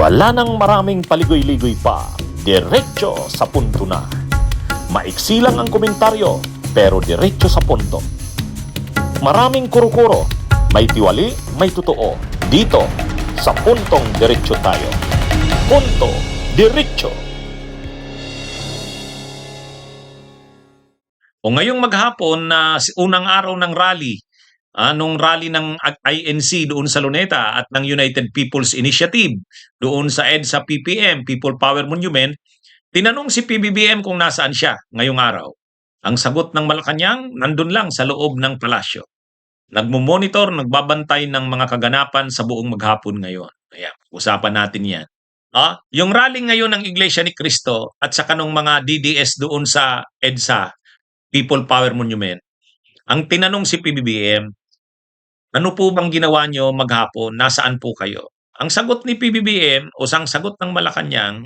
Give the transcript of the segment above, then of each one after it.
Wala nang maraming paligoy-ligoy pa, diretso sa punto na. Maiksi lang ang komentaryo, pero diretso sa punto. Maraming kuro-kuro, may tiwali, may totoo. Dito, sa puntong diretso tayo. Punto, diretso. O ngayong maghapon na unang araw ng rally, nung rally ng INC doon sa Luneta at ng United People's Initiative doon sa EDSA PPM, People Power Monument, tinanong si PBBM kung nasaan siya ngayong araw. Ang sagot ng Malacanang, nandun lang sa loob ng palasyo. Nagmumonitor, nagbabantay ng mga kaganapan sa buong maghapon ngayon. Ayan, usapan natin yan. Yung rally ngayon ng Iglesia ni Cristo at saka nung mga DDS doon sa EDSA, People Power Monument, ang tinanong si PBBM, ano po bang ginawa nyo maghapon? Nasaan po kayo? Ang sagot ni PBBM o ang sagot ng Malacanang,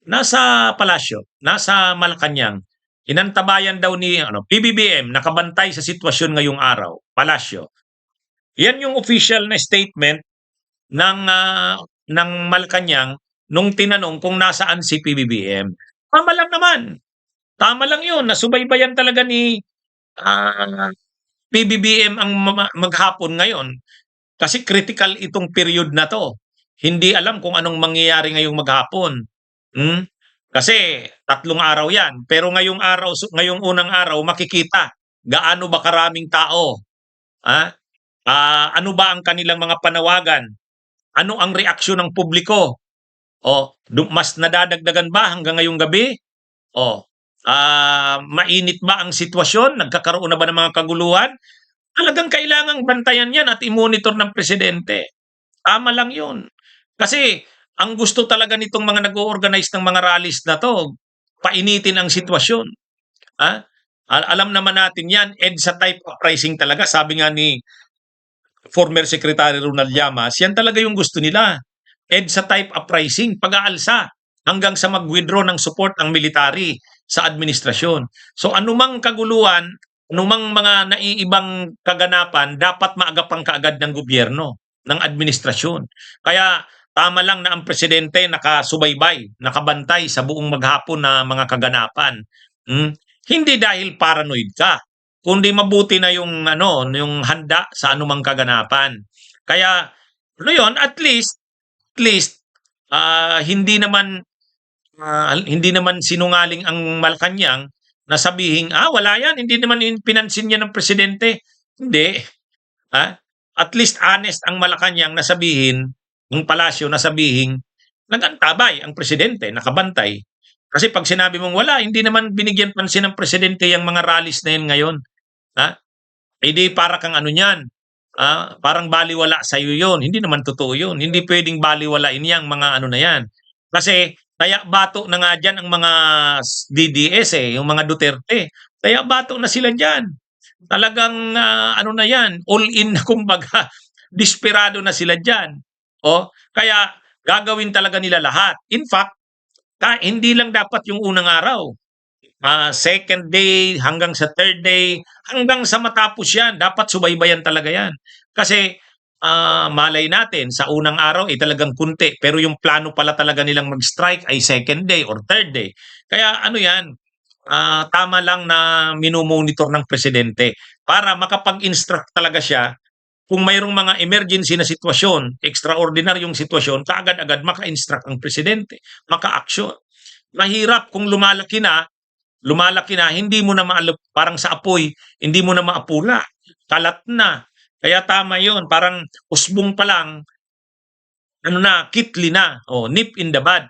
nasa palasyo, nasa Malacanang. Inantabayan daw ni PBBM, nakabantay sa sitwasyon ngayong araw, palasyo. Yan yung official na statement ng Malacanang nung tinanong kung nasaan si PBBM. Tama lang naman. Tama lang yun. Nasubaybayan talaga ni PBBM ang maghapon ngayon. Kasi critical itong period na to. Hindi alam kung anong mangyayari ngayong maghapon. Kasi 3 araw yan. Pero ngayong unang araw, makikita gaano ba karaming tao. Ano ba ang kanilang mga panawagan? Ano ang reaksyon ng publiko? Mas nadadagdagan ba hanggang ngayong gabi? Mainit ba ang sitwasyon? Nagkakaroon na ba ng mga kaguluhan? Talagang kailangang bantayan yan at i-monitor ng presidente. Tama lang yun. Kasi ang gusto talaga nitong mga nag-o-organize ng mga rallies na to, painitin ang sitwasyon. Alam naman natin yan, EDSA type of pricing talaga. Sabi nga ni former Secretary Ronald Llamas, yan talaga yung gusto nila. EDSA type of pricing, pag-aalsa hanggang sa mag-withdraw ng support ng military sa administrasyon. So anumang kaguluhan, anumang mga naiibang kaganapan, dapat maagapang kaagad ng gobyerno, ng administrasyon. Kaya tama lang na ang presidente nakasubaybay, nakabantay sa buong maghapon na mga kaganapan. Hindi dahil paranoid ka, kundi mabuti na yung handa sa anumang kaganapan. Kaya at least hindi naman sinungaling ang Malacanang na sabihin, wala yan, hindi naman pinansin niya ng presidente. Hindi. At least honest ang Malacanang na sabihin, ng palasyo na sabihin, nagantabay ang presidente, nakabantay. Kasi pag sinabi mong wala, hindi naman binigyan pansin ng presidente yung mga rallies na yun ngayon. Hindi para kang niyan. Parang baliwala sa iyo yun. Hindi naman totoo yun. Hindi pwedeng baliwalain yang mga na yan. Kasi kaya bato na nga dyan ang mga DDS yung mga Duterte. Kaya bato na sila dyan. Talagang na yan, all in kumbaga, desperado na sila dyan. Kaya gagawin talaga nila lahat. In fact, hindi lang dapat yung unang araw. Second day, hanggang sa third day, hanggang sa matapos yan, dapat subaybayan talaga yan. Kasi malay natin, sa unang araw talagang kunti, pero yung plano pala talaga nilang mag-strike ay second day or third day. Kaya yan, tama lang na minomonitor ng presidente para makapag-instruct talaga siya kung mayroong mga emergency na sitwasyon, extraordinaryong sitwasyon, kaagad-agad maka-instruct ang presidente, maka-action. Mahirap kung lumalaki na, hindi mo na parang sa apoy, hindi mo na maapula. Kalat na. Kaya tama yun. Parang usbong pa lang, kitli na. Nip in the bud.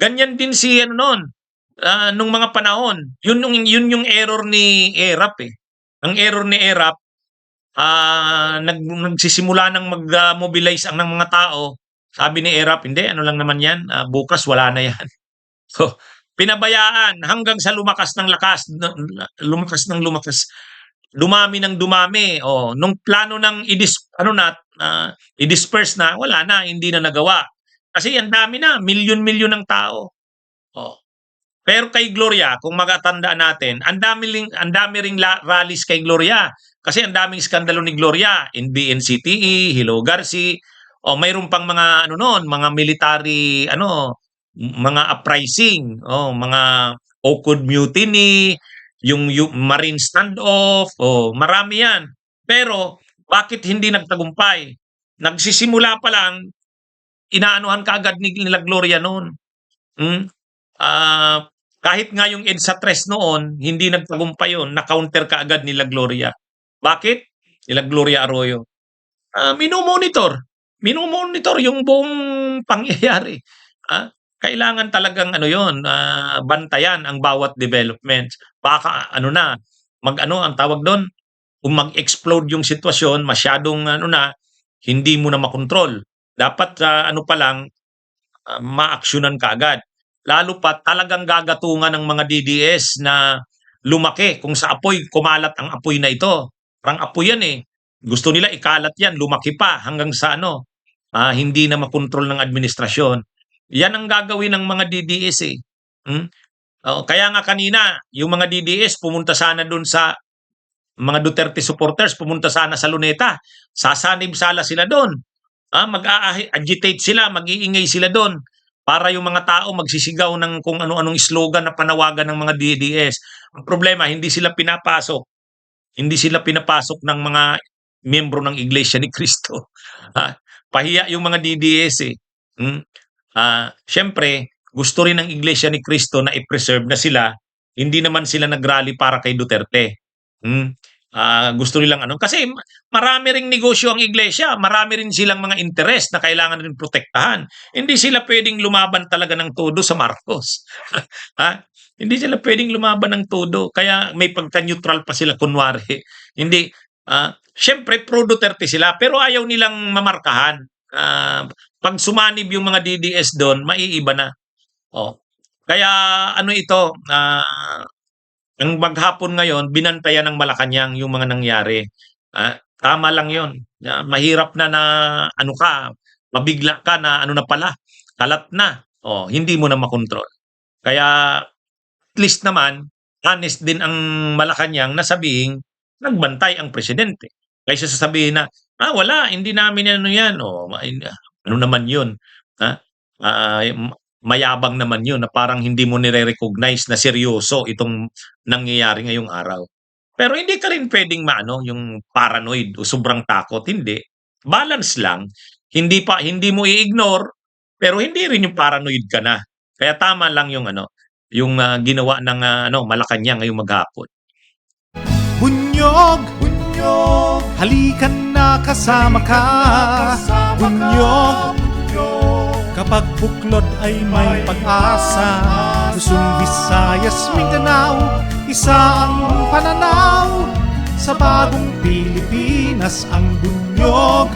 Ganyan din si nung mga panahon. Yun yung error ni ERAP Ang error ni ERAP, nagsisimula ng mag-mobilize ang mga tao. Sabi ni ERAP, hindi, lang naman yan. Bukas wala na yan. So, pinabayaan hanggang sa lumakas ng lumakas, dumami ng dumami. Nung plano ng i-disperse na, wala na, hindi na nagawa. Kasi ang dami na, milyon-milyon ng tao. Pero kay Gloria, kung magatandaan natin, ang dami ring rallies kay Gloria. Kasi ang daming skandalo ni Gloria, in BNCTE, Hello Garci, O mayroon pang mga ano noon, mga military mga uprising, mga Oakwood Mutiny, yung Marine Standoff, marami 'yan. Pero bakit hindi nagtagumpay? Nagsisimula pa lang, inaanuhan kaagad nila Gloria noon. Hmm. Ah, Kahit nga yung EDSA 3 noon, hindi nagtagumpay yun, na-counter kaagad nila Gloria. Bakit? Nila Gloria Arroyo. Minomonitor. Minomonitor yung buong pangyayari. Kailangan talagang bantayan ang bawat development. Baka ang tawag doon, kung mag-explode yung sitwasyon, masyadong hindi mo na makontrol. Dapat pa lang, maaksyonan kaagad. Lalo pa talagang gagatungan ng mga DDS na lumaki kung sa apoy, kumalat ang apoy na ito. Parang apoy yan eh. Gusto nila ikalat yan, lumaki pa hanggang sa hindi na makontrol ng administrasyon. Yan ang gagawin ng mga DDS eh. Kaya nga kanina, yung mga DDS pumunta sana doon sa mga Duterte supporters, pumunta sana sa Luneta. Sasanib sala sila doon. Mag-agitate sila, mag-iingay sila doon para yung mga tao magsisigaw ng kung ano-anong slogan na panawagan ng mga DDS. Ang problema, hindi sila pinapasok. Hindi sila pinapasok ng mga miyembro ng Iglesia ni Cristo. Pahiya yung mga DDS eh. Siyempre, gusto rin ng Iglesia ni Cristo na i-preserve na sila. Hindi naman sila nag-rally para kay Duterte. Gusto nilang kasi marami ring negosyo ang iglesia, marami rin silang mga interest na kailangan rin protektahan. Hindi sila pwedeng lumaban talaga ng todo sa Marcos. Hindi sila pwedeng lumaban ng todo, kaya may pagka-neutral pa sila kunwari. Hindi, syempre pro Duterte sila, pero ayaw nilang mamarkahan. Pag sumanib yung mga DDS doon, maiiba na. Kaya ito, ang maghapon ngayon, binantayan ng Malacanang yung mga nangyari. Tama lang yun. Mahirap na mabigla ka na na pala, kalat na. Hindi mo na makontrol. Kaya at least naman, honest din ang Malacanang na sabihin, nagbantay ang presidente. Kaysa sasabihin na, wala, hindi namin yan. Ano naman yun? Mayabang naman yun na parang hindi mo nire-recognize na seryoso itong nangyayari ngayong araw. Pero hindi ka rin pwedeng yung paranoid o sobrang takot. Hindi. Balance lang. Hindi mo i-ignore, pero hindi rin yung paranoid ka na. Kaya tama lang yung ginawa ng Malacanang ngayong maghapon. Bunyog, bunyog, halikan na kasama ka. Bunyog, kapag buklod ay may pag-asa. Luzon, Visayas, Mindanao, isa ang pananaw. Sa bagong Pilipinas ang bunyog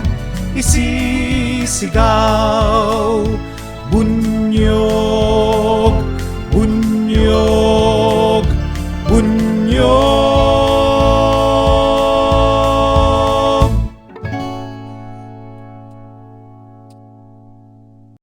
isisigaw. Bunyog,